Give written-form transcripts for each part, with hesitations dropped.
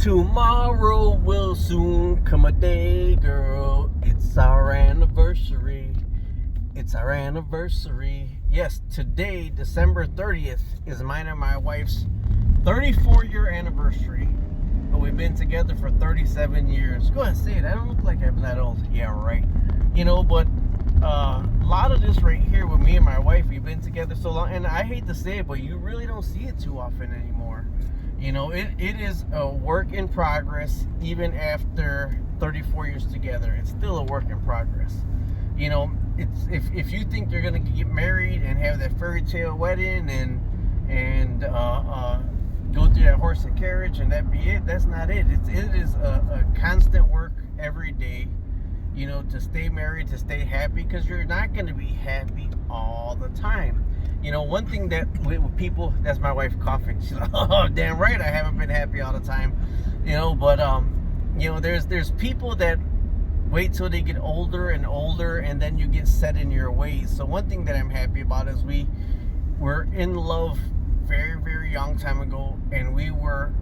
Tomorrow will soon come a day, girl. It's our anniversary. It's our anniversary. Yes, today, December 30th, is mine and my wife's 34-year anniversary. But we've been together for 37 years. Go ahead, say it. I don't look like I'm that old. Yeah, right. But a lot of this right here with me and my wife, we've been together so long. And I hate to say it, but you really don't see it too often anymore. It is a work in progress. Even after 34 years together, it's still a work in progress. It's if you think you're gonna get married and have that fairy tale wedding and go through that horse and carriage and that be it, that's not it. It is a constant work every day. To stay married, to stay happy, because you're not going to be happy all the time. One thing that with people, that's my wife coughing. She's like, oh, damn right, I haven't been happy all the time. But there's people that wait till they get older and older, and then you get set in your ways. So one thing that I'm happy about is we were in love very, very young time ago, and we wanted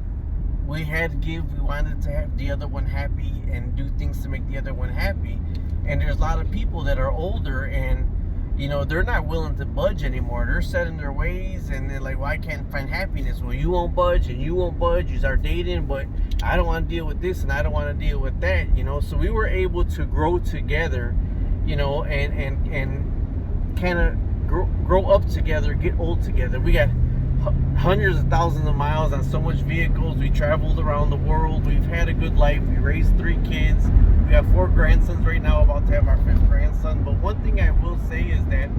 to have the other one happy and do things to make the other one happy. And there's a lot of people that are older and they're not willing to budge anymore. They're set in their ways and they're like, well, I can't find happiness. Well, you won't budge and you won't budge. You start dating, but I don't want to deal with this and I don't want to deal with that. So we were able to grow together, and kind of grow up together, get old together. We got hundreds of thousands of miles on so much vehicles. We traveled around the world. We've had a good life. We raised 3 kids. We have 4 grandsons right now, about to have our 5th grandson. But one thing I will say is that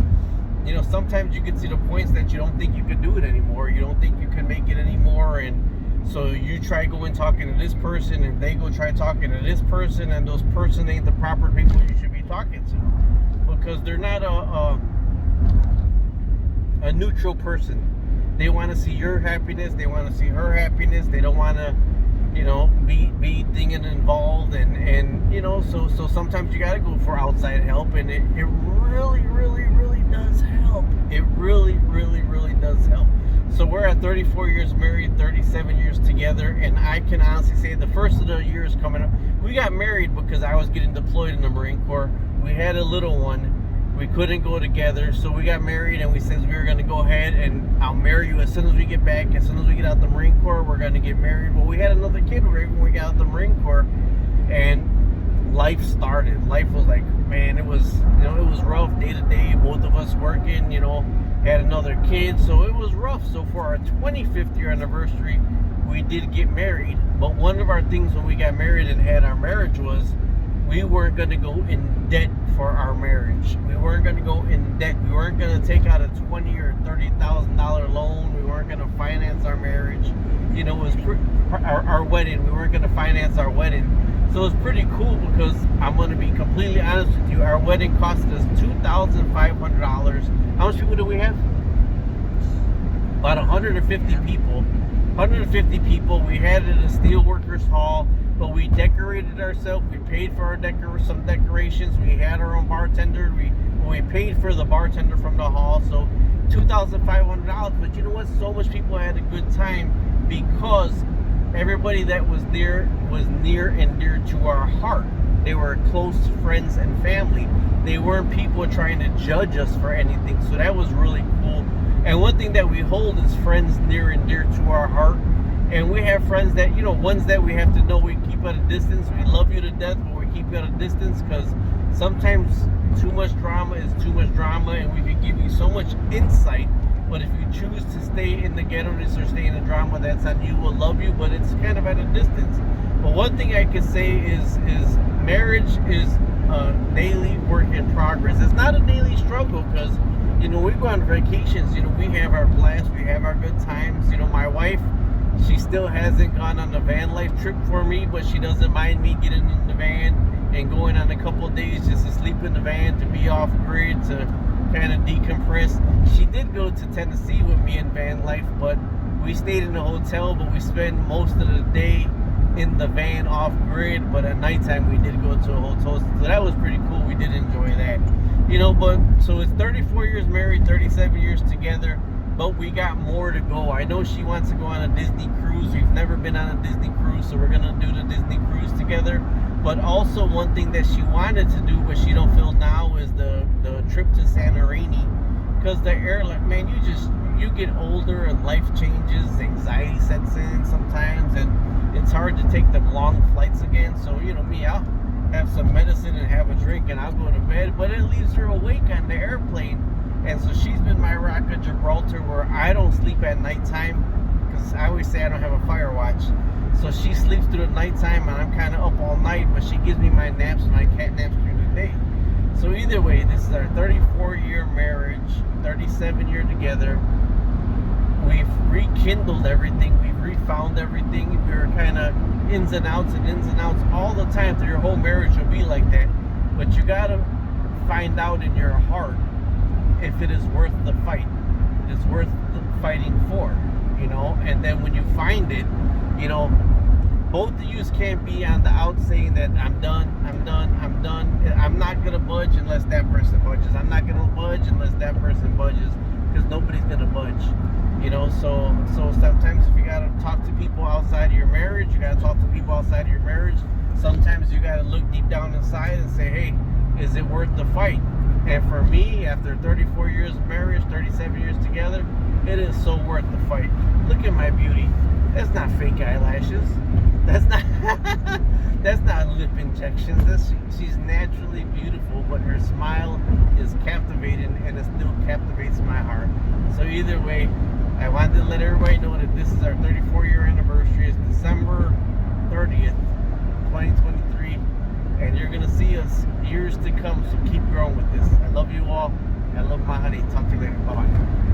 sometimes you get to the points that you don't think you could do it anymore. You don't think you can make it anymore, and so you try going talking to this person and they go try talking to this person, and those person ain't the proper people you should be talking to, because they're not a neutral person. They want to see your happiness. They want to see her happiness. They don't want to, be thinking involved. And so sometimes you got to go for outside help. And it really, really, really does help. It really, really, really does help. So we're at 34 years married, 37 years together. And I can honestly say the first of the years coming up, we got married because I was getting deployed in the Marine Corps. We had a little one. We couldn't go together, so we got married, and we said we were going to go ahead and I'll marry you as soon as we get back. As soon as we get out the Marine Corps, we're going to get married. Well, we had another kid right when we got out the Marine Corps, and life started. Life was like, man, it was rough day to day. Both of us working, had another kid, so it was rough. So for our 25th year anniversary, we did get married. But one of our things when we got married and had our marriage was we weren't going to go in debt for our marriage. We weren't going to go in debt. We weren't going to take out a $20,000 or $30,000 loan. We weren't going to finance our marriage. It was our wedding. We weren't going to finance our wedding. So it's pretty cool because I'm going to be completely honest with you. Our wedding cost us $2,500. How much people do we have? About 150 people. 150 people. We had it at a Steelworkers Hall. But we decorated ourselves. We paid for some decorations. We had our own bartender. We paid for the bartender from the hall. So $2,500. But you know what? So much people had a good time because everybody that was there was near and dear to our heart. They were close friends and family. They weren't people trying to judge us for anything. So that was really cool. And one thing that we hold is friends near and dear to our heart. And we have friends that, ones that we have to know we keep at a distance. We love you to death, but we keep you at a distance because sometimes too much drama is too much drama, and we can give you so much insight. But if you choose to stay in the ghetto-ness or stay in the drama, that's on you. We'll love you, but it's kind of at a distance. But one thing I can say is marriage is a daily work in progress. It's not a daily struggle because, we go on vacations. We have our blast. We have our good times. My wife, she still hasn't gone on a van life trip for me, but she doesn't mind me getting in the van and going on a couple of days just to sleep in the van, to be off grid, to kind of decompress. She did go to Tennessee with me in van life, but we stayed in a hotel, but we spent most of the day in the van off grid. But at nighttime we did go to a hotel, so that was pretty cool. We did enjoy that. But so it's 34 years married, 37 years together. but we got more to go. I know she wants to go on a Disney cruise. We've never been on a Disney cruise, so we're gonna do the Disney cruise together. But also one thing that she wanted to do, but she don't feel now, is the trip to Santorini. Because the airline, man, you get older and life changes, anxiety sets in sometimes, and it's hard to take them long flights again. So me, I'll have some medicine and have a drink, and I'll go to bed. But it leaves her awake on the airplane. And so she's been my rock of Gibraltar, where I don't sleep at nighttime, because I always say I don't have a fire watch. So she sleeps through the nighttime, and I'm kind of up all night, but she gives me my naps, my cat naps through the day. So either way, this is our 34-year marriage, 37-year together. We've rekindled everything. We've refound everything. We were kind of ins and outs all the time. Through your whole marriage will be like that. But you got to find out in your heart if it is worth the fight. It's worth the fighting for, and then when you find it, both of you can't be on the out saying that I'm done, I'm not gonna budge unless that person budges, I'm not gonna budge unless that person budges, because nobody's gonna budge. So sometimes if you gotta talk to people outside of your marriage, you gotta talk to people outside of your marriage. Sometimes you gotta look deep down inside and say, hey, is it worth the fight? And for me, after 34 years of marriage, 37 years together, it is so worth the fight. Look at my beauty. That's not fake eyelashes. That's not lip injections. She's naturally beautiful, but her smile is captivating, and it still captivates my heart. So either way, I wanted to let everybody know that this is our 34-year anniversary. It's December 30th, 2023, and you're gonna see us years to come. So keep growing with this. I love you all. I love my honey. Talk to you later. Bye bye.